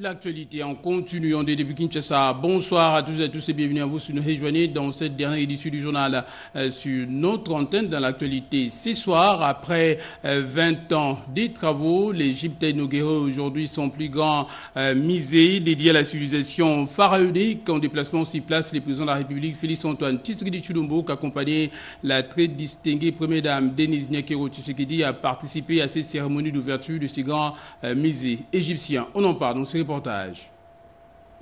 L'actualité en continuant depuis Kinshasa. Bonsoir à tous et à tous et bienvenue à vous si nous rejoignez dans cette dernière édition du journal sur notre antenne dans l'actualité. Ce soir, après 20 ans des travaux, l'Égypte a inauguré aujourd'hui son plus grand musée dédié à la civilisation pharaonique. En déplacement s'y place le président de la République, Félix-Antoine Tshisekedi Tshilombo, qui accompagné la très distinguée première dame Denise Nyakero Tshisekedi à participer à ces cérémonies d'ouverture de ces grands musées égyptiens. On en parle dans ce reportage.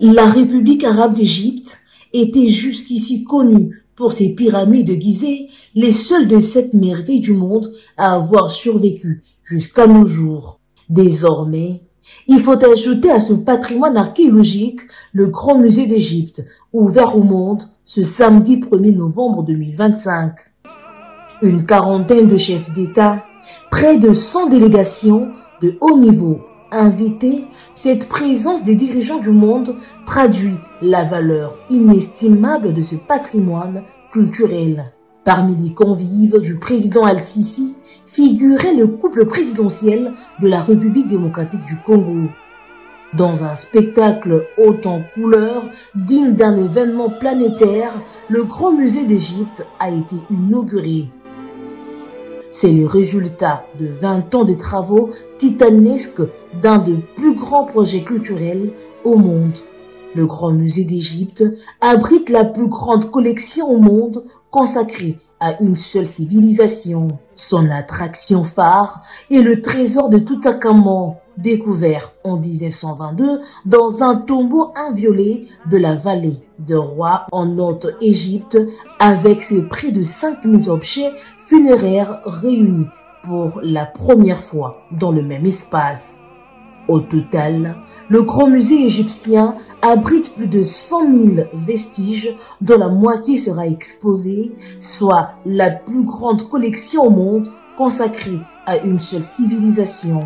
La République arabe d'Égypte était jusqu'ici connue pour ses pyramides de Gizeh, les seules des 7 merveilles du monde à avoir survécu jusqu'à nos jours. Désormais, il faut ajouter à ce patrimoine archéologique le Grand Musée d'Égypte, ouvert au monde ce samedi 1er novembre 2025. Une quarantaine de chefs d'État, près de 100 délégations de haut niveau invités, cette présence des dirigeants du monde traduit la valeur inestimable de ce patrimoine culturel. Parmi les convives du président Al-Sisi figurait le couple présidentiel de la République démocratique du Congo. Dans un spectacle haut en couleurs, digne d'un événement planétaire, le Grand Musée d'Égypte a été inauguré. C'est le résultat de 20 ans de travaux titanesques d'un des plus grands projets culturels au monde. Le Grand Musée d'Égypte abrite la plus grande collection au monde consacrée à une seule civilisation. Son attraction phare est le trésor de Toutankhamon, découvert en 1922 dans un tombeau inviolé de la vallée de Roi en Haute-Égypte, avec ses près de 5000 objets funéraires réunis pour la première fois dans le même espace. Au total, le Grand Musée égyptien abrite plus de 100 000 vestiges dont la moitié sera exposée, soit la plus grande collection au monde consacrée à une seule civilisation.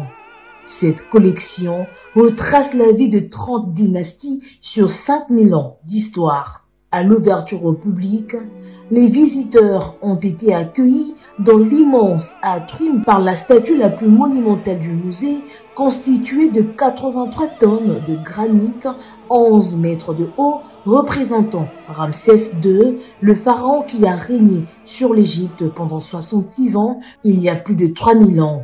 Cette collection retrace la vie de 30 dynasties sur 5000 ans d'histoire. À l'ouverture au public, les visiteurs ont été accueillis dans l'immense atrium par la statue la plus monumentale du musée, constituée de 83 tonnes de granit, 11 mètres de haut, représentant Ramsès II, le pharaon qui a régné sur l'Égypte pendant 66 ans, il y a plus de 3000 ans.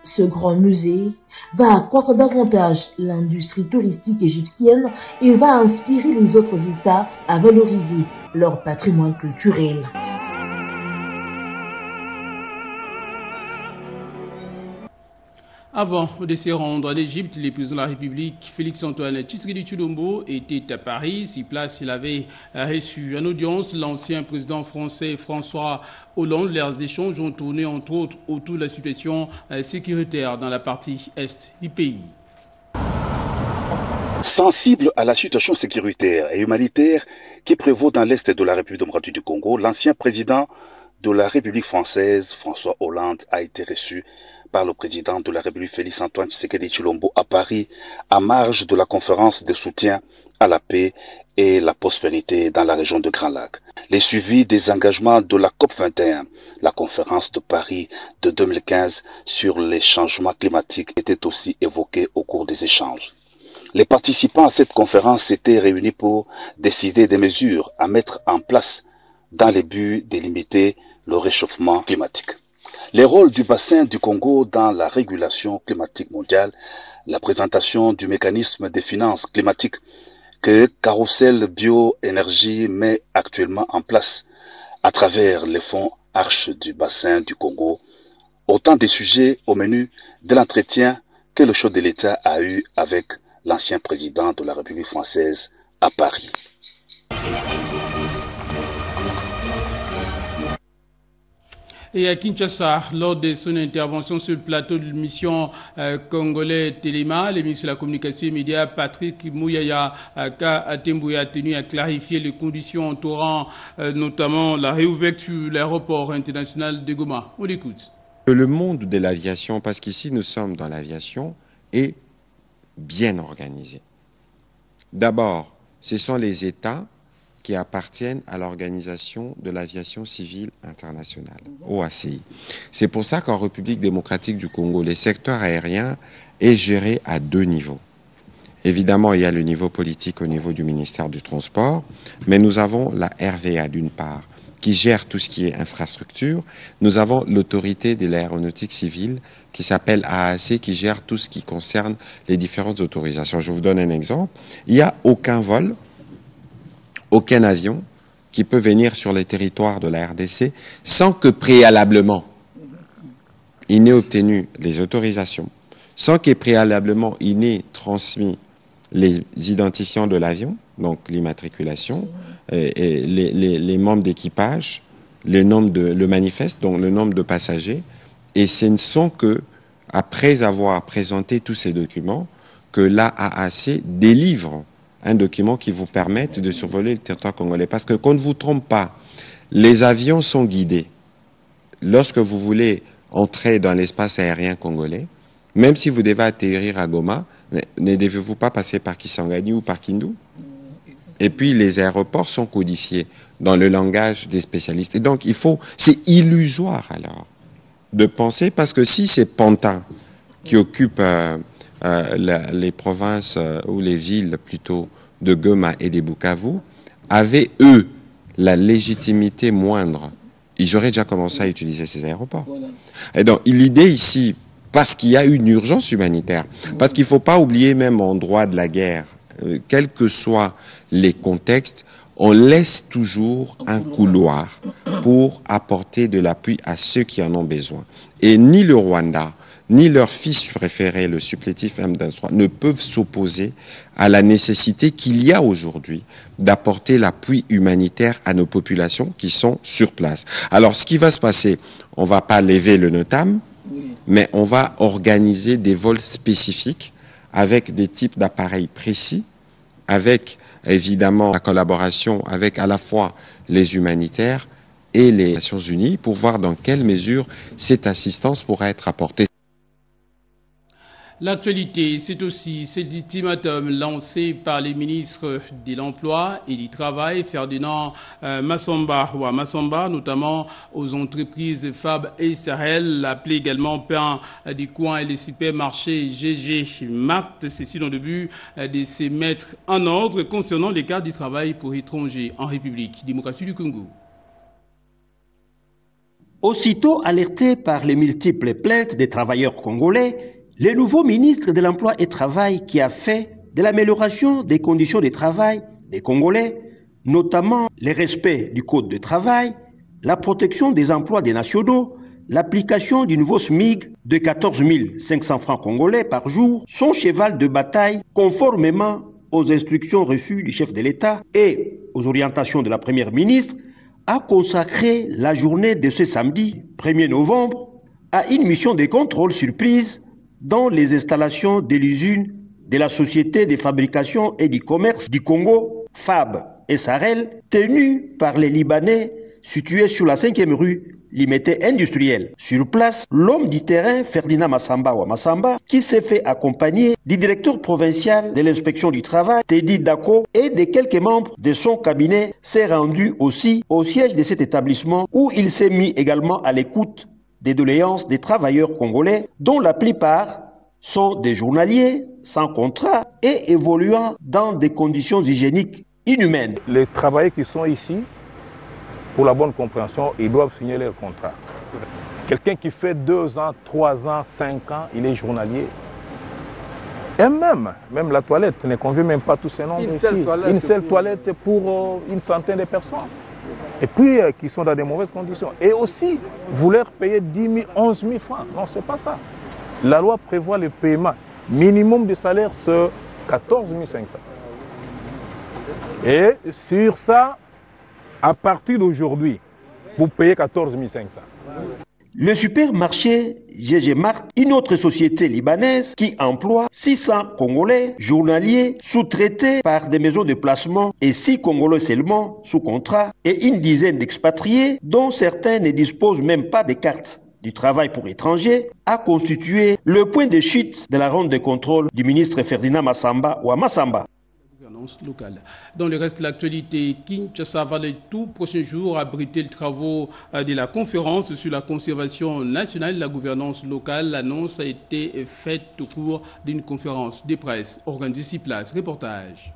Ce grand musée va accroître davantage l'industrie touristique égyptienne et va inspirer les autres États à valoriser leur patrimoine culturel. Avant de se rendre en Égypte, le président de la République, Félix-Antoine Tshisekedi Tshilombo, était à Paris. Sur place, il avait reçu en audience l'ancien président français François Hollande. Leurs échanges ont tourné entre autres autour de la situation sécuritaire dans la partie est du pays. Sensible à la situation sécuritaire et humanitaire qui prévaut dans l'est de la République démocratique du Congo, l'ancien président de la République française, François Hollande, a été reçu par le président de la République Félix-Antoine Tshisekedi Tshilombo à Paris, à marge de la conférence de soutien à la paix et la prospérité dans la région de Grand Lac. Les suivis des engagements de la COP21, la conférence de Paris de 2015 sur les changements climatiques, étaient aussi évoqués au cours des échanges. Les participants à cette conférence s'étaient réunis pour décider des mesures à mettre en place dans le but de limiter le réchauffement climatique. Les rôles du bassin du Congo dans la régulation climatique mondiale, la présentation du mécanisme des finances climatiques que Carrousel Bioénergie met actuellement en place à travers les fonds Arche du bassin du Congo, autant de sujets au menu de l'entretien que le chef de l'État a eu avec l'ancien président de la République française à Paris. Et à Kinshasa, lors de son intervention sur le plateau de l'émission congolais Téléma, le ministre de la Communication et des Médias, Patrick Mouyaya Atembouya, a tenu à clarifier les conditions entourant notamment la réouverture de l'aéroport international de Goma. On l'écoute. Le monde de l'aviation, parce qu'ici nous sommes dans l'aviation, est bien organisé. D'abord, ce sont les États qui appartiennent à l'Organisation de l'Aviation Civile Internationale, OACI. C'est pour ça qu'en République démocratique du Congo, le secteur aérien est géré à 2 niveaux. Évidemment, il y a le niveau politique au niveau du ministère du Transport, mais nous avons la RVA d'une part, qui gère tout ce qui est infrastructure. Nous avons l'autorité de l'aéronautique civile qui s'appelle AAC, qui gère tout ce qui concerne les différentes autorisations. Je vous donne un exemple. Il n'y a aucun vol, aucun avion qui peut venir sur les territoires de la RDC sans que préalablement il n'ait obtenu les autorisations, sans que préalablement il n'ait transmis les identifiants de l'avion, donc l'immatriculation, et les membres d'équipage, le manifeste, donc le nombre de passagers, et ce ne sont que, après avoir présenté tous ces documents, que l'AAC délivre un document qui vous permette de survoler le territoire congolais. Parce que, qu'on ne vous trompe pas, les avions sont guidés. Lorsque vous voulez entrer dans l'espace aérien congolais, même si vous devez atterrir à Goma, ne devez-vous pas passer par Kisangani ou par Kindu? Et puis les aéroports sont codifiés dans le langage des spécialistes. Et donc c'est illusoire alors de penser, parce que si c'est Pantin qui occupe les provinces ou les villes plutôt de Goma et des Bukavu, avaient eux la légitimité moindre, ils auraient déjà commencé à utiliser ces aéroports. Voilà. Et donc l'idée ici, parce qu'il y a une urgence humanitaire, parce qu'il ne faut pas oublier, même en droit de la guerre, quels que soient les contextes, on laisse toujours un couloir pour apporter de l'appui à ceux qui en ont besoin. Et ni le Rwanda, ni leur fils préféré, le supplétif M23, ne peuvent s'opposer à la nécessité qu'il y a aujourd'hui d'apporter l'appui humanitaire à nos populations qui sont sur place. Alors, ce qui va se passer, on ne va pas lever le NOTAM, mais on va organiser des vols spécifiques avec des types d'appareils précis, avec évidemment la collaboration avec à la fois les humanitaires et les Nations Unies pour voir dans quelle mesure cette assistance pourra être apportée. L'actualité, c'est aussi cet ultimatum lancé par les ministres de l'Emploi et du Travail, Ferdinand Massamba, notamment aux entreprises FAB et Sahel, appelé également Pain des coins et les supermarchés GG Mart, ceci dans le but de se mettre en ordre concernant les cas du travail pour étrangers en République démocratique du Congo. Aussitôt alerté par les multiples plaintes des travailleurs congolais, le nouveau ministre de l'Emploi et Travail, qui a fait de l'amélioration des conditions de travail des Congolais, notamment le respect du Code de travail, la protection des emplois des nationaux, l'application du nouveau SMIC de 14 500 francs congolais par jour, son cheval de bataille conformément aux instructions reçues du chef de l'État et aux orientations de la Première ministre, a consacré la journée de ce samedi 1er novembre à une mission de contrôle surprise dans les installations de l'usine de la Société de fabrication et du commerce du Congo, FAB et Sahel, tenue par les Libanais, située sur la 5e rue Limité Industrielle. Sur place, l'homme du terrain, Ferdinand Massamba, qui s'est fait accompagner du directeur provincial de l'inspection du travail, Teddy Dako, et de quelques membres de son cabinet, s'est rendu aussi au siège de cet établissement où il s'est mis également à l'écoute des doléances des travailleurs congolais, dont la plupart sont des journaliers sans contrat et évoluant dans des conditions hygiéniques inhumaines. Les travailleurs qui sont ici, pour la bonne compréhension, ils doivent signer leur contrat. Quelqu'un qui fait 2 ans, 3 ans, 5 ans, il est journalier. Et même la toilette ne convient même pas tous ces noms ici. Une seule toilette pour une centaine de personnes. Et puis qui sont dans de mauvaises conditions. Et aussi, vous leur payez 10 000, 11 000 francs. Non, c'est pas ça. La loi prévoit le paiement minimum de salaire, c'est 14 500. Et sur ça, à partir d'aujourd'hui, vous payez 14 500. Le supermarché GG Mart, une autre société libanaise qui emploie 600 Congolais journaliers sous-traités par des maisons de placement et 6 Congolais seulement sous contrat et une dizaine d'expatriés dont certains ne disposent même pas de cartes du travail pour étrangers, a constitué le point de chute de la ronde de contrôle du ministre Ferdinand Massamba. gouvernance locale. Dans le reste de l'actualité, Kinshasa va les tout prochains jours abriter les travaux de la conférence sur la conservation nationale et la gouvernance locale. L'annonce a été faite au cours d'une conférence de presse organisée sur place. Reportage.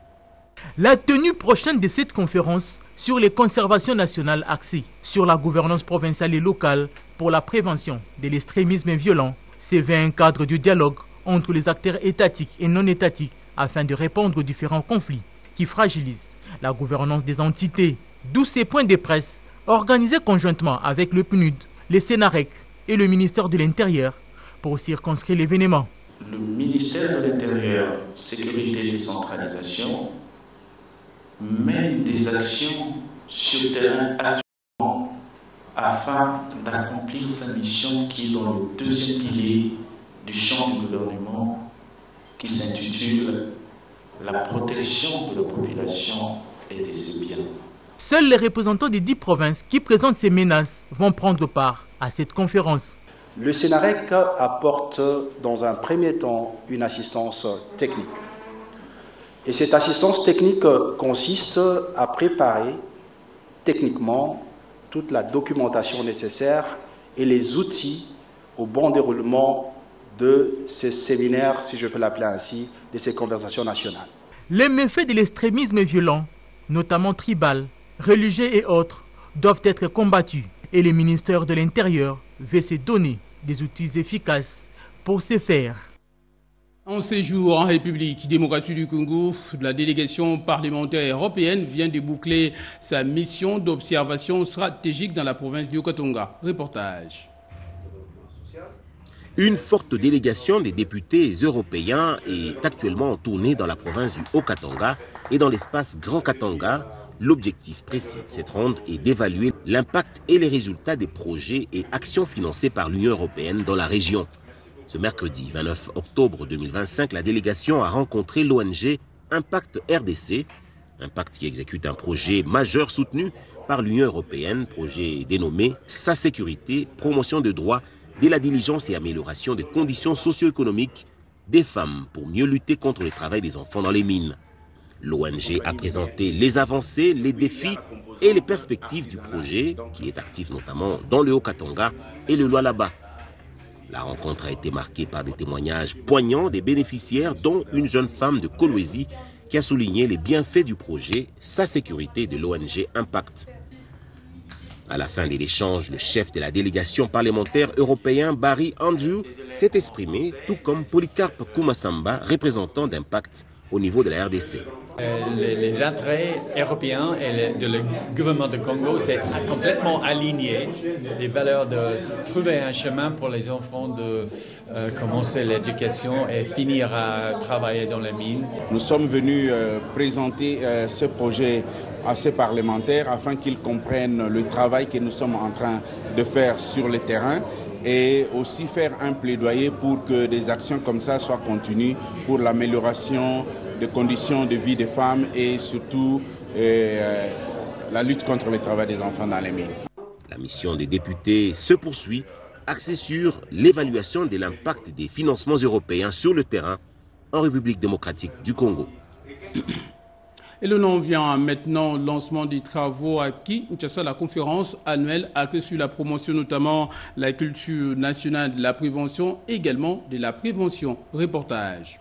La tenue prochaine de cette conférence sur les conservations nationales axées sur la gouvernance provinciale et locale pour la prévention de l'extrémisme violent se veut un cadre de dialogue entre les acteurs étatiques et non étatiques afin de répondre aux différents conflits qui fragilisent la gouvernance des entités. D'où ces points de presse organisés conjointement avec le PNUD, le Sénarec et le ministère de l'Intérieur pour circonscrire l'événement. Le ministère de l'Intérieur, Sécurité et Décentralisation mène des actions sur terrain actuellement afin d'accomplir sa mission qui est dans le deuxième pilier du champ du gouvernement qui s'intitule la protection de la population et de ses biens. Seuls les représentants des 10 provinces qui présentent ces menaces vont prendre part à cette conférence. Le Sénarec apporte dans un premier temps une assistance technique. Et cette assistance technique consiste à préparer techniquement toute la documentation nécessaire et les outils au bon déroulement de ces séminaires, si je peux l'appeler ainsi, de ces conversations nationales. Les méfaits de l'extrémisme violent, notamment tribal, religieux et autres, doivent être combattus et le ministère de l'Intérieur veut se donner des outils efficaces pour ce faire. En séjour en République démocratique du Congo, la délégation parlementaire européenne vient de boucler sa mission d'observation stratégique dans la province du Haut-Katanga. Reportage. Une forte délégation des députés européens est actuellement en tournée dans la province du Haut-Katanga et dans l'espace Grand Katanga. L'objectif précis de cette ronde est d'évaluer l'impact et les résultats des projets et actions financés par l'Union européenne dans la région. Ce mercredi 29 octobre 2025, la délégation a rencontré l'ONG Impact RDC, Impact qui exécute un projet majeur soutenu par l'Union européenne, projet dénommé Sa sécurité, promotion de droits, de la diligence et amélioration des conditions socio-économiques des femmes pour mieux lutter contre le travail des enfants dans les mines. L'ONG a présenté les avancées, les défis et les perspectives du projet, qui est actif notamment dans le Haut-Katanga et le Lualaba. La rencontre a été marquée par des témoignages poignants des bénéficiaires, dont une jeune femme de Kolwezi qui a souligné les bienfaits du projet Sa sécurité de l'ONG Impact. À la fin de l'échange, le chef de la délégation parlementaire européen, Barry Andrew, s'est exprimé, tout comme Polycarpe Kumasamba, représentant d'Impact au niveau de la RDC. Les intérêts européens et le gouvernement du Congo s'est complètement aligné. Les valeurs de trouver un chemin pour les enfants de commencer l'éducation et finir à travailler dans les mines. Nous sommes venus présenter ce projet à ces parlementaires afin qu'ils comprennent le travail que nous sommes en train de faire sur le terrain et aussi faire un plaidoyer pour que des actions comme ça soient continues pour l'amélioration des conditions de vie des femmes et surtout la lutte contre le travail des enfants dans les mines. La mission des députés se poursuit, axée sur l'évaluation de l'impact des financements européens sur le terrain en République démocratique du Congo. Et le nom vient maintenant au lancement des travaux à Kinshasa, la conférence annuelle axée sur la promotion, notamment la culture nationale de la prévention, également de la prévention. Reportage.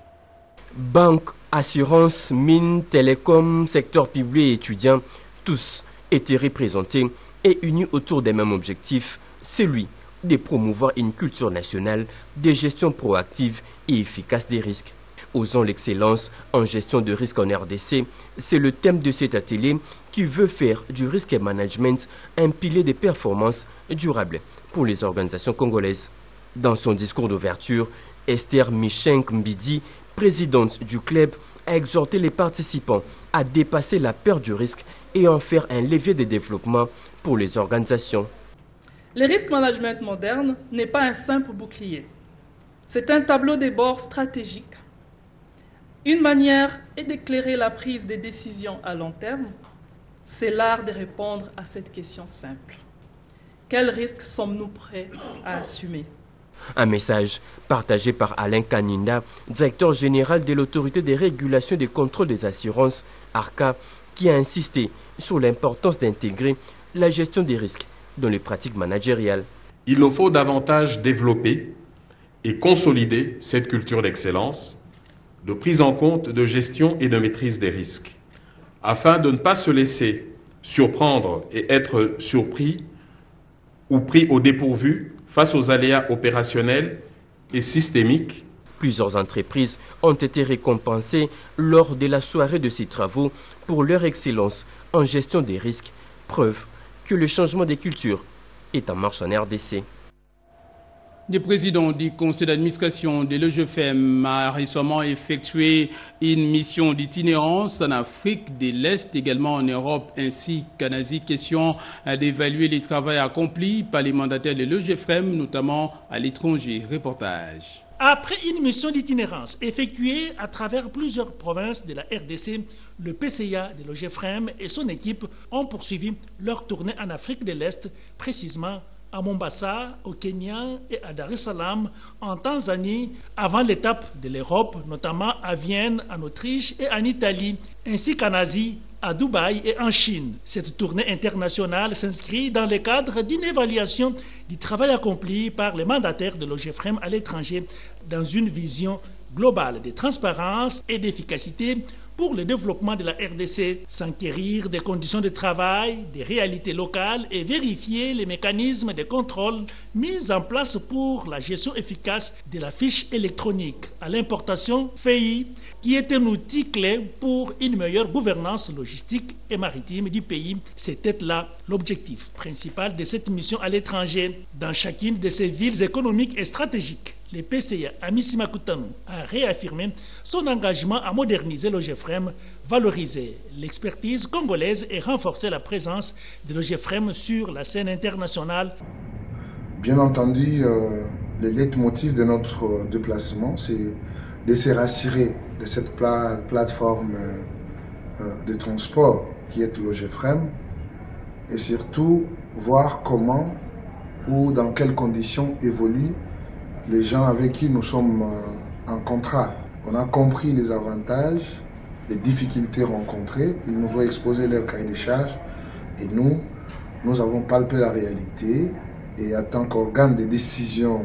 Banque, assurance, mines, télécom, secteur public et étudiants, tous étaient représentés et unis autour des mêmes objectifs, celui de promouvoir une culture nationale de gestion proactive et efficace des risques. Osons l'excellence en gestion de risques en RDC, c'est le thème de cet atelier qui veut faire du risque management un pilier de performance durable pour les organisations congolaises. Dans son discours d'ouverture, Esther Michenk Mbidi, présidente du club, a exhorté les participants à dépasser la peur du risque et en faire un levier de développement pour les organisations. Le risque management moderne n'est pas un simple bouclier. C'est un tableau de bord stratégique. Une manière est d'éclairer la prise des décisions à long terme. C'est l'art de répondre à cette question simple. Quels risques sommes-nous prêts à assumer ? Un message partagé par Alain Kaninda, directeur général de l'autorité des régulations et des contrôles des assurances, ARCA, qui a insisté sur l'importance d'intégrer la gestion des risques dans les pratiques managériales. Il nous faut davantage développer et consolider cette culture d'excellence, de prise en compte, de gestion et de maîtrise des risques, afin de ne pas se laisser surprendre et être surpris ou pris au dépourvu face aux aléas opérationnels et systémiques. Plusieurs entreprises ont été récompensées lors de la soirée de ces travaux pour leur excellence en gestion des risques, preuve que le changement des cultures est en marche en RDC. Le président du conseil d'administration de l'EGFM a récemment effectué une mission d'itinérance en Afrique de l'Est, également en Europe ainsi qu'en Asie. Question d'évaluer les travaux accomplis par les mandataires de l'EGFM, notamment à l'étranger. Reportage. Après une mission d'itinérance effectuée à travers plusieurs provinces de la RDC, le PCA de l'OGFREM et son équipe ont poursuivi leur tournée en Afrique de l'Est, précisément à Mombasa, au Kenya et à Dar es Salaam, en Tanzanie, avant l'étape de l'Europe, notamment à Vienne, en Autriche et en Italie, ainsi qu'en Asie, à Dubaï et en Chine. Cette tournée internationale s'inscrit dans le cadre d'une évaluation du travail accompli par les mandataires de l'OGFREM à l'étranger dans une vision globale de transparence et d'efficacité pour le développement de la RDC, s'enquérir des conditions de travail, des réalités locales et vérifier les mécanismes de contrôle mis en place pour la gestion efficace de la fiche électronique à l'importation FEI, qui est un outil clé pour une meilleure gouvernance logistique et maritime du pays. C'était là l'objectif principal de cette mission à l'étranger, dans chacune de ces villes économiques et stratégiques. Le PCA Amisi Makutano a réaffirmé son engagement à moderniser l'OGFREM, valoriser l'expertise congolaise et renforcer la présence de l'OGFREM sur la scène internationale. Bien entendu, le leitmotiv de notre déplacement, c'est de se rassurer de cette plateforme de transport qui est l'OGFREM et surtout voir comment ou dans quelles conditions évoluent les gens avec qui nous sommes en contrat. On a compris les avantages, les difficultés rencontrées. Ils nous ont exposé leur cahier de charges et nous avons palpé la réalité. Et en tant qu'organe de décision,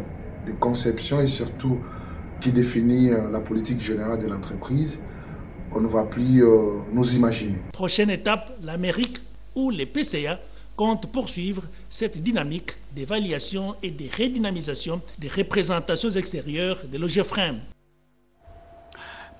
de conception et surtout qui définit la politique générale de l'entreprise, on ne va plus nous imaginer. Prochaine étape, l'Amérique où les PCA compte poursuivre cette dynamique d'évaluation et de redynamisation des représentations extérieures de l'OGFREM.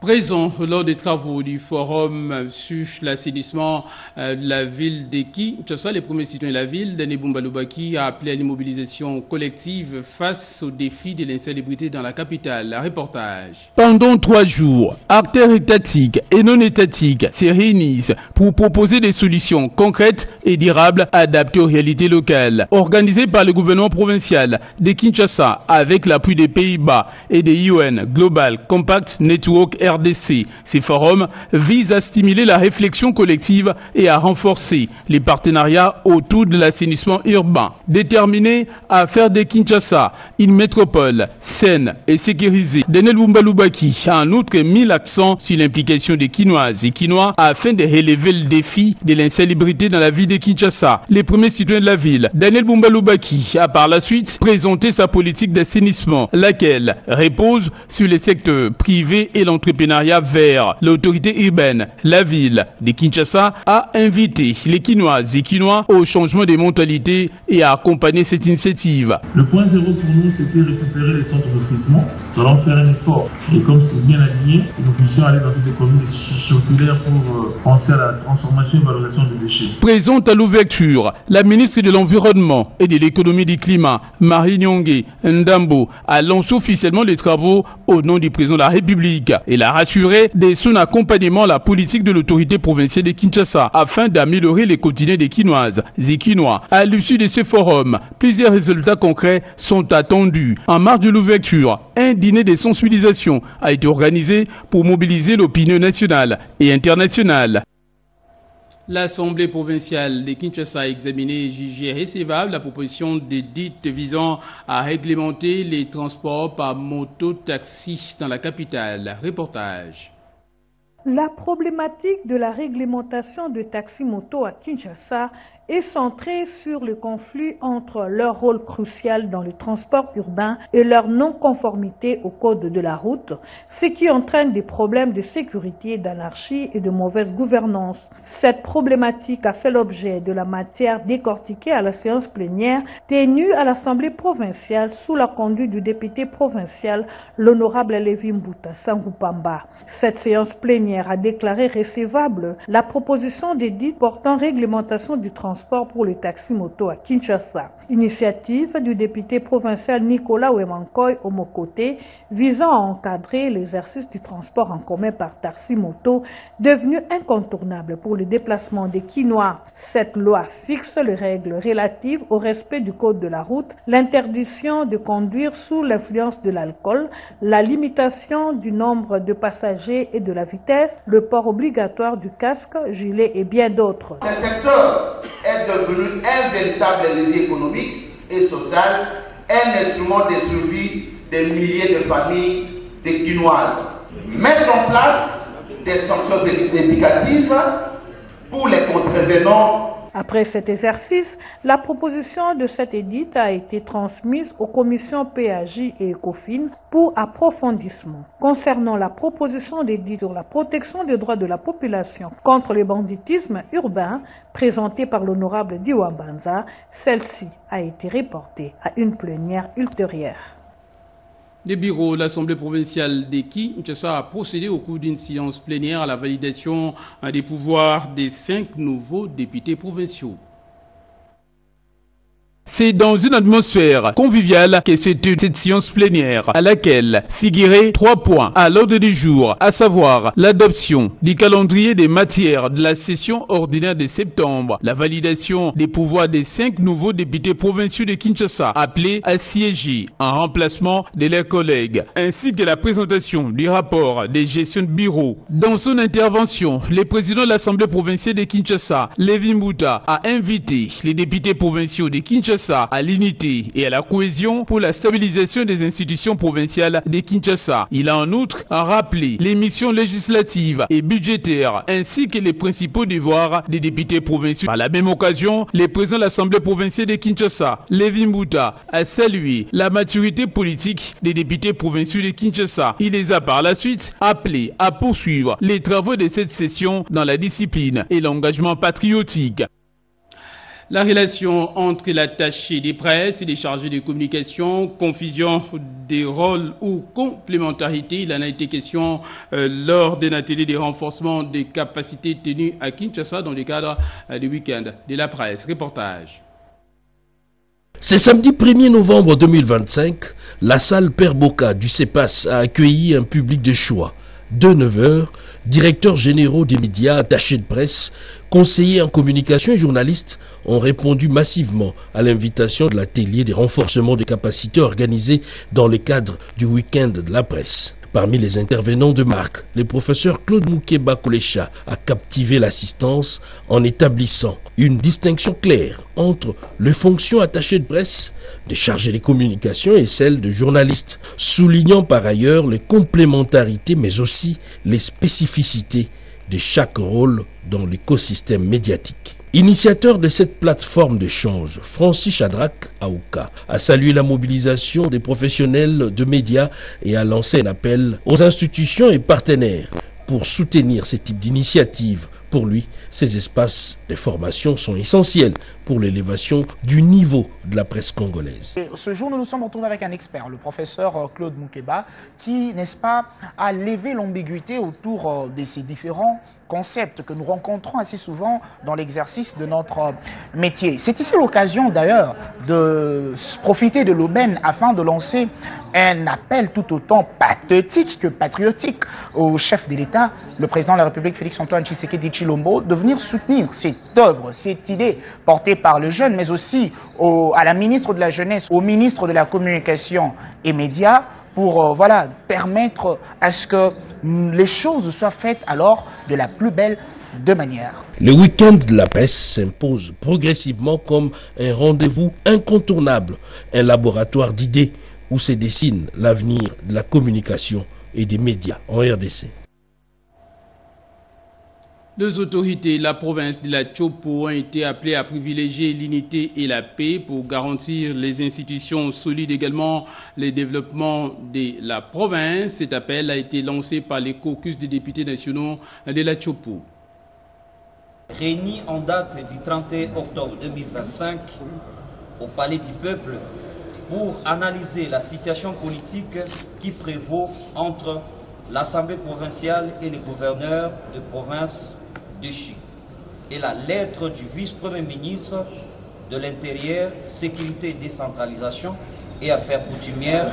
Présent lors des travaux du forum sur l'assainissement de la ville de Kinshasa, les premiers citoyens de la ville, Daniel Bumba-Lubaki, a appelé à une mobilisation collective face au défi de l'insalubrité dans la capitale. Un reportage. Pendant 3 jours, acteurs étatiques et non étatiques se réunissent pour proposer des solutions concrètes et durables adaptées aux réalités locales. Organisé par le gouvernement provincial de Kinshasa avec l'appui des Pays-Bas et des UN Global Compact Network RDC. Ces forums visent à stimuler la réflexion collective et à renforcer les partenariats autour de l'assainissement urbain. Déterminé à faire de Kinshasa une métropole saine et sécurisée, Daniel Bumba-Lubaki a en outre mis l'accent sur l'implication des Kinoises et Kinois afin de relever le défi de l'insalubrité dans la ville de Kinshasa. Les premiers citoyens de la ville, Daniel Bumba-Lubaki a par la suite présenté sa politique d'assainissement, laquelle repose sur les secteurs privés et l'entreprenariat vert. L'autorité urbaine, la ville de Kinshasa, a invité les Kinoises et Kinois au changement des mentalités et à accompagner cette initiative. Le point zéro pour nous, c'était récupérer les centres d'enfouissement. Nous allons faire un effort. Et comme c'est bien aligné, nous puissions aller dans cette économie circulaire pour penser à la transformation et valorisation des déchets. Présente à l'ouverture, la ministre de l'Environnement et de l'Économie du Climat, Marie Nyongé Ndambo, a lancé officiellement les travaux au nom du président de la République. Elle a rassuré de son accompagnement à la politique de l'autorité provinciale de Kinshasa afin d'améliorer les quotidiens des Kinoises et Kinois. À l'issue de ce forum, plusieurs résultats concrets sont attendus. En marge de l'ouverture, un dîner de sensibilisation a été organisé pour mobiliser l'opinion nationale et internationale. L'Assemblée provinciale de Kinshasa a examiné et jugé recevable la proposition d'édite visant à réglementer les transports par moto-taxi dans la capitale. Reportage. La problématique de la réglementation de taxi-moto à Kinshasa est centrée sur le conflit entre leur rôle crucial dans le transport urbain et leur non-conformité au code de la route, ce qui entraîne des problèmes de sécurité, d'anarchie et de mauvaise gouvernance. Cette problématique a fait l'objet de la matière décortiquée à la séance plénière tenue à l'Assemblée provinciale sous la conduite du député provincial, l'honorable Lévi Mbuta Sangupamba. Cette séance plénière a déclaré recevable la proposition d'édite portant réglementation du transport pour les taxis-motos à Kinshasa. Initiative du député provincial Nicolas Wemankoy Omokoté visant à encadrer l'exercice du transport en commun par taxi-moto devenu incontournable pour le déplacement des Kinois. Cette loi fixe les règles relatives au respect du code de la route, l'interdiction de conduire sous l'influence de l'alcool, la limitation du nombre de passagers et de la vitesse, le port obligatoire du casque, gilet et bien d'autres. Ce secteur est devenu un véritable levier économique et social, un instrument de survie des milliers de familles des Quinoises. Mettre en place des sanctions éducatives pour les contrevenants. Après cet exercice, la proposition de cette édite a été transmise aux commissions PAJ et ECOFIN pour approfondissement. Concernant la proposition d'édite sur la protection des droits de la population contre le banditisme urbain présentée par l'honorable Diwambanza, celle-ci a été reportée à une plénière ultérieure. Des bureaux de l'Assemblée provinciale de Kinshasa a procédé au cours d'une séance plénière à la validation des pouvoirs des 5 nouveaux députés provinciaux. C'est dans une atmosphère conviviale que se tient cette séance plénière à laquelle figuraient 3 points à l'ordre du jour, à savoir l'adoption du calendrier des matières de la session ordinaire de septembre, la validation des pouvoirs des 5 nouveaux députés provinciaux de Kinshasa appelés à siéger en remplacement de leurs collègues, ainsi que la présentation du rapport des gestions de bureau. Dans son intervention, le président de l'Assemblée provinciale de Kinshasa, Lévi Mbuta, a invité les députés provinciaux de Kinshasa à l'unité et à la cohésion pour la stabilisation des institutions provinciales de Kinshasa. Il a en outre rappelé les missions législatives et budgétaires ainsi que les principaux devoirs des députés provinciaux. Par la même occasion, le président de l'Assemblée provinciale de Kinshasa, Lévi Mbuta, a salué la maturité politique des députés provinciaux de Kinshasa. Il les a par la suite appelés à poursuivre les travaux de cette session dans la discipline et l'engagement patriotique. La relation entre l'attaché des presses et les chargés de communication, confusion des rôles ou complémentarité, il en a été question lors d'un atelier de renforcement des capacités tenues à Kinshasa dans le cadre du week-end de la presse. Reportage. C'est samedi 1er novembre 2025, la salle Père Boca du CEPAS a accueilli un public de choix. De 9h, directeurs généraux des médias, attachés de presse, conseillers en communication et journalistes ont répondu massivement à l'invitation de l'atelier des renforcements de capacités organisé dans le cadre du week-end de la presse. Parmi les intervenants de marque, le professeur Claude Moukeba Kolecha a captivé l'assistance en établissant une distinction claire entre les fonctions attachées de presse, de chargés de communication et celles de journalistes, soulignant par ailleurs les complémentarités mais aussi les spécificités de chaque rôle dans l'écosystème médiatique. Initiateur de cette plateforme d'échange, Francis Shadrach Aouka a salué la mobilisation des professionnels de médias et a lancé un appel aux institutions et partenaires pour soutenir ce type d'initiative. Pour lui, ces espaces de formation sont essentiels pour l'élévation du niveau de la presse congolaise. Et ce jour, nous nous sommes retrouvés avec un expert, le professeur Claude Moukeba, qui, n'est-ce pas, a levé l'ambiguïté autour de ces différents concepts que nous rencontrons assez souvent dans l'exercice de notre métier. C'est ici l'occasion d'ailleurs de profiter de l'aubaine afin de lancer un appel tout autant pathétique que patriotique au chef de l'État, le président de la République Félix-Antoine Tshisekedi Tshilombo, de venir soutenir cette œuvre, cette idée portée par le jeune, mais aussi à la ministre de la Jeunesse, au ministre de la Communication et Médias, pour permettre à ce que les choses soient faites alors de la plus belle deux manières. Le week-end de la presse s'impose progressivement comme un rendez-vous incontournable, un laboratoire d'idées où se dessine l'avenir de la communication et des médias en RDC. Les autorités de la province de la Tchopo ont été appelées à privilégier l'unité et la paix pour garantir les institutions solides, également le développement de la province. Cet appel a été lancé par les caucus des députés nationaux de la Tchopo. Réunis en date du 31 octobre 2025 au Palais du Peuple pour analyser la situation politique qui prévaut entre l'Assemblée provinciale et les gouverneurs de province de Chi et la lettre du vice-premier ministre de l'Intérieur, Sécurité et Décentralisation et Affaires coutumières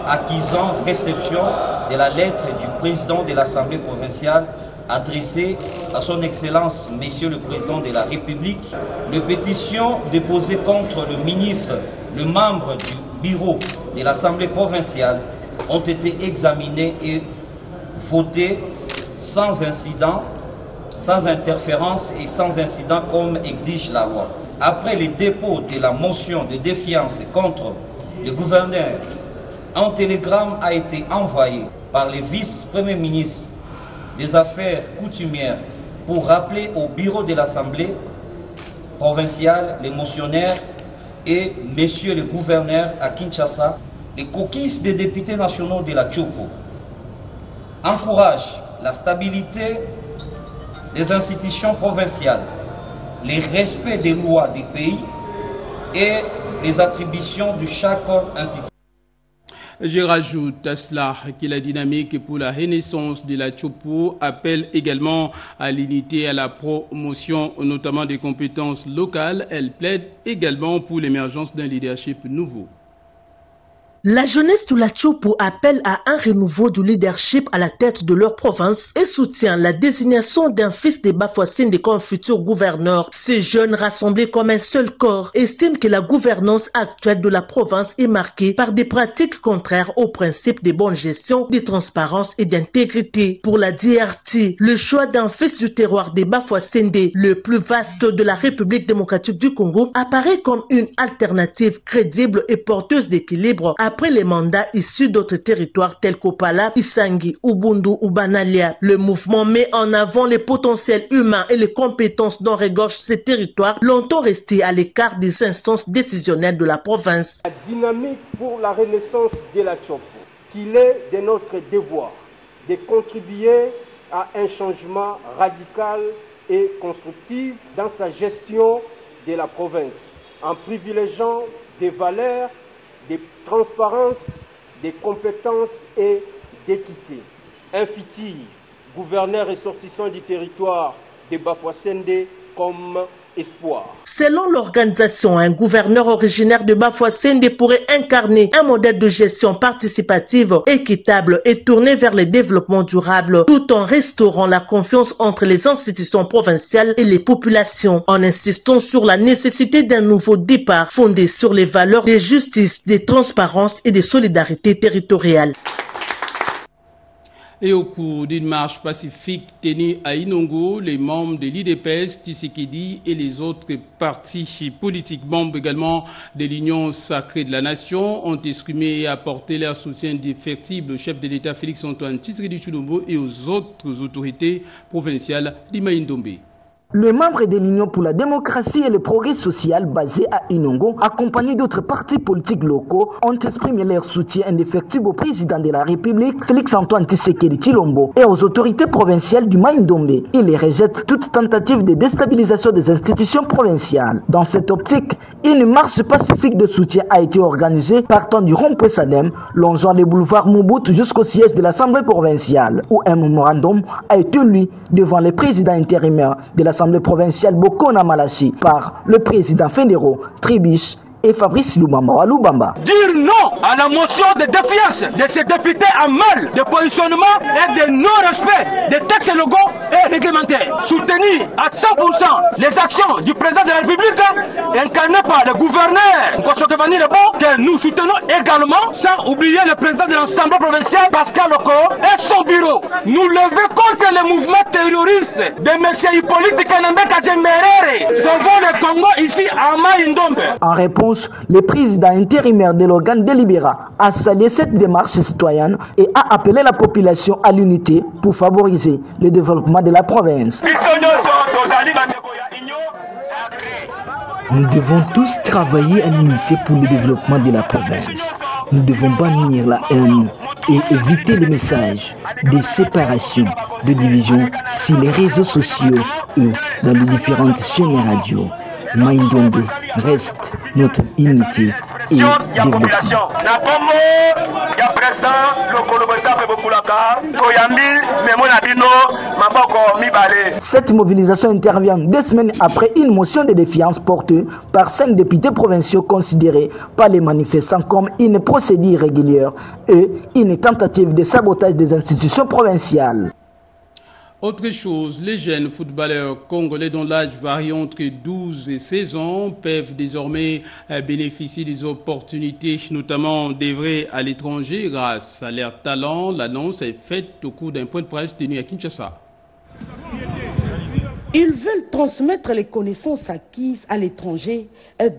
acquisant réception de la lettre du président de l'Assemblée provinciale adressée à son Excellence, Monsieur le Président de la République. Les pétitions déposées contre le ministre, le membre du bureau de l'Assemblée provinciale ont été examinées et votées sans incident, sans interférence et sans incident comme exige la loi. Après le dépôt de la motion de défiance contre le gouverneur, un télégramme a été envoyé par le vice-premier ministre des Affaires coutumières pour rappeler au bureau de l'Assemblée provinciale, les motionnaires et messieurs les gouverneurs à Kinshasa, les caucus des députés nationaux de la Tchopo encouragent la stabilité des institutions provinciales, le respect des lois des pays et les attributions de chaque institution. Je rajoute à cela que la dynamique pour la renaissance de la Tchopo appelle également à l'unité et à la promotion notamment des compétences locales. Elle plaide également pour l'émergence d'un leadership nouveau. La jeunesse de la Tchopo appelle à un renouveau du leadership à la tête de leur province et soutient la désignation d'un fils de Bafouassende comme futur gouverneur. Ces jeunes rassemblés comme un seul corps estiment que la gouvernance actuelle de la province est marquée par des pratiques contraires aux principes de bonne gestion, de transparence et d'intégrité. Pour la DRT, le choix d'un fils du terroir de Bafouassende, le plus vaste de la République démocratique du Congo, apparaît comme une alternative crédible et porteuse d'équilibre après les mandats issus d'autres territoires tels qu'Opala, Isangi, Ubundu ou Banalia. Le mouvement met en avant les potentiels humains et les compétences dont regorgent ces territoires, longtemps restés à l'écart des instances décisionnelles de la province. La dynamique pour la renaissance de la Tchopo, qu'il est de notre devoir de contribuer à un changement radical et constructif dans sa gestion de la province, en privilégiant des valeurs de transparence, de compétences et d'équité. Un futur gouverneur ressortissant du territoire de Bafouassende comme espoir. Selon l'organisation, un gouverneur originaire de Bafouassende pourrait incarner un modèle de gestion participative, équitable et tourné vers le développement durable, tout en restaurant la confiance entre les institutions provinciales et les populations, en insistant sur la nécessité d'un nouveau départ fondé sur les valeurs de justice, de transparence et de solidarité territoriale. Et au cours d'une marche pacifique tenue à Inongo, les membres de l'IDPS, Tshisekedi et les autres partis politiques membres également de l'Union sacrée de la Nation ont exprimé et apporté leur soutien indéfectible au chef de l'État Félix-Antoine Tshisekedi Tshilombo et aux autres autorités provinciales d'Imaïndombe. Les membres de l'Union pour la démocratie et le progrès social basé à Inongo, accompagnés d'autres partis politiques locaux, ont exprimé leur soutien indéfectible au président de la République, Félix-Antoine Tshisekedi Tshilombo, et aux autorités provinciales du Maïndombe. Ils rejettent toute tentative de déstabilisation des institutions provinciales. Dans cette optique, une marche pacifique de soutien a été organisée partant du rond-point Sadem, longeant les boulevards Mobutu jusqu'au siège de l'Assemblée provinciale, où un mémorandum a été lu devant les présidents intérimaires de l'Assemblée provinciale Bokona Malachi par le président fédéral Tribiche et Fabrice Lubamba Lubamba. Dire non à la motion de défiance de ces députés en mal de positionnement et de non-respect des textes locaux est réglementaire, soutenir à 100% les actions du président de la République, incarné par le gouverneur Nkosokevani Lebo, que nous soutenons également, sans oublier le président de l'Assemblée provinciale, Pascal Loko, et son bureau. Nous lever contre les mouvements terroristes de M. Hippolyte Kenembe Kazemere, sauvons le Congo ici à Maïndombe. En réponse, le président intérimaire de l'organe délibéra a salué cette démarche citoyenne et a appelé la population à l'unité pour favoriser le développement de la province. Nous devons tous travailler à l'unité pour le développement de la province. Nous devons bannir la haine et éviter les messages de séparation, de division sur les réseaux sociaux ou dans les différentes chaînes radio. Maïndombe reste notre unité et développement. Cette mobilisation intervient 2 semaines après une motion de défiance portée par 5 députés provinciaux considérés par les manifestants comme une procédure irrégulière et une tentative de sabotage des institutions provinciales. Autre chose, les jeunes footballeurs congolais dont l'âge varie entre 12 et 16 ans peuvent désormais bénéficier des opportunités, notamment d'œuvrer à l'étranger grâce à leur talent. L'annonce est faite au cours d'un point de presse tenu à Kinshasa. Ils veulent transmettre les connaissances acquises à l'étranger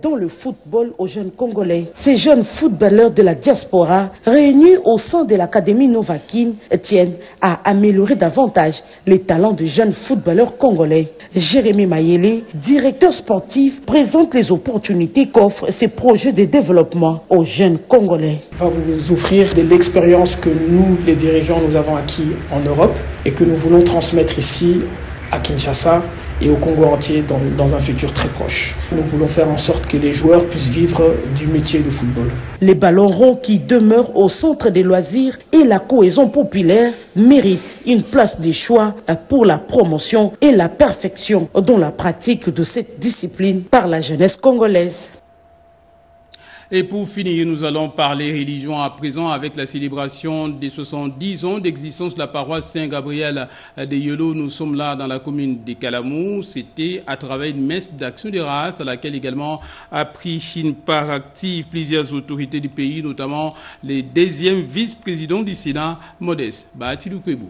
dans le football aux jeunes Congolais. Ces jeunes footballeurs de la diaspora, réunis au sein de l'Académie Novakin, tiennent à améliorer davantage les talents de jeunes footballeurs congolais. Jérémy Mayele, directeur sportif, présente les opportunités qu'offrent ces projets de développement aux jeunes Congolais. Va vous offrir de l'expérience que nous, les dirigeants, nous avons acquis en Europe et que nous voulons transmettre ici à Kinshasa et au Congo entier dans un futur très proche. Nous voulons faire en sorte que les joueurs puissent vivre du métier de football. Les ballons ronds qui demeurent au centre des loisirs et la cohésion populaire méritent une place de choix pour la promotion et la perfection dans la pratique de cette discipline par la jeunesse congolaise. Et pour finir, nous allons parler religion à présent avec la célébration des 70 ans d'existence de la paroisse Saint-Gabriel de Yolo. Nous sommes là dans la commune de Kalamou. C'était à travers une messe d'action de grâce à laquelle également a pris une part active plusieurs autorités du pays, notamment les 2e vice-présidents du Sénat, Modeste Batilou Kwebo.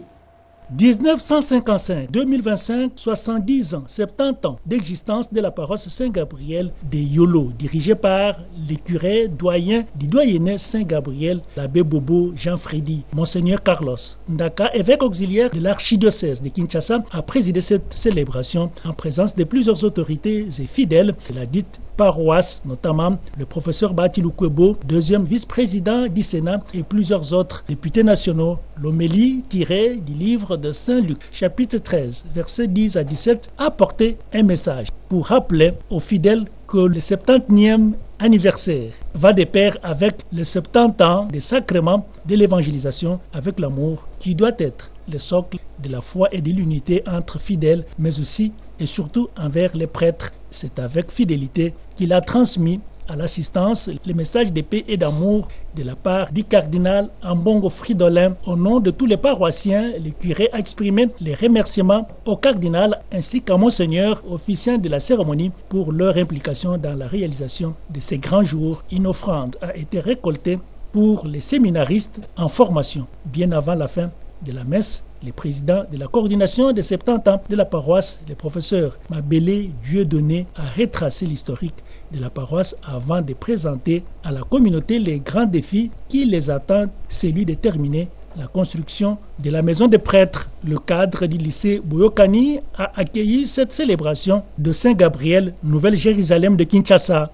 1955-2025, 70 ans, 70 ans d'existence de la paroisse Saint-Gabriel de Yolo, dirigée par les curés doyens du doyenné Saint-Gabriel, l'abbé Bobo Jean-Frédy. Monseigneur Carlos Ndaka, évêque auxiliaire de l'archidiocèse de Kinshasa, a présidé cette célébration en présence de plusieurs autorités et fidèles de la dite paroisse, notamment le professeur Batilou Kwebo, 2e vice-président du Sénat, et plusieurs autres députés nationaux. L'homélie tirée du livre de Saint-Luc, chapitre 13, versets 10 à 17, a porté un message pour rappeler aux fidèles que le 70e anniversaire va de pair avec les 70 ans des sacrements de l'évangélisation avec l'amour qui doit être le socle de la foi et de l'unité entre fidèles, mais aussi et surtout envers les prêtres. C'est avec fidélité qu'il a transmis à l'assistance le message de paix et d'amour de la part du cardinal Ambongo Fridolin. Au nom de tous les paroissiens, le curé a exprimé les remerciements au cardinal ainsi qu'à Monseigneur, officiant de la cérémonie, pour leur implication dans la réalisation de ces grands jours. Une offrande a été récoltée pour les séminaristes en formation. Bien avant la fin de la messe, le président de la coordination des 70 ans de la paroisse, le professeur Mabélé Dieudonné, a retracé l'historique de la paroisse avant de présenter à la communauté les grands défis qui les attendent, celui de terminer la construction de la maison des prêtres. Le cadre du lycée Boyokani a accueilli cette célébration de Saint-Gabriel, Nouvelle-Jérusalem de Kinshasa.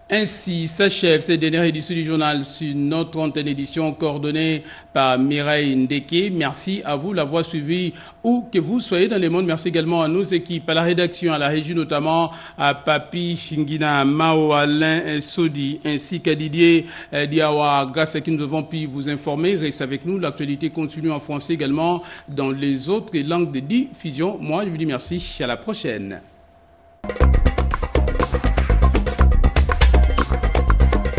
Ainsi s'achève cette dernière édition du journal sur notre antenne édition coordonnée par Mireille Ndeke. Merci à vous l'avoir suivi où que vous soyez dans le monde. Merci également à nos équipes, à la rédaction, à la régie notamment, à Papi Shingina, Mao, Alain Sodi, ainsi qu'à Didier Diawa, grâce à qui nous avons pu vous informer. Restez avec nous, l'actualité continue en français également dans les autres langues de diffusion. Moi, je vous dis merci, à la prochaine.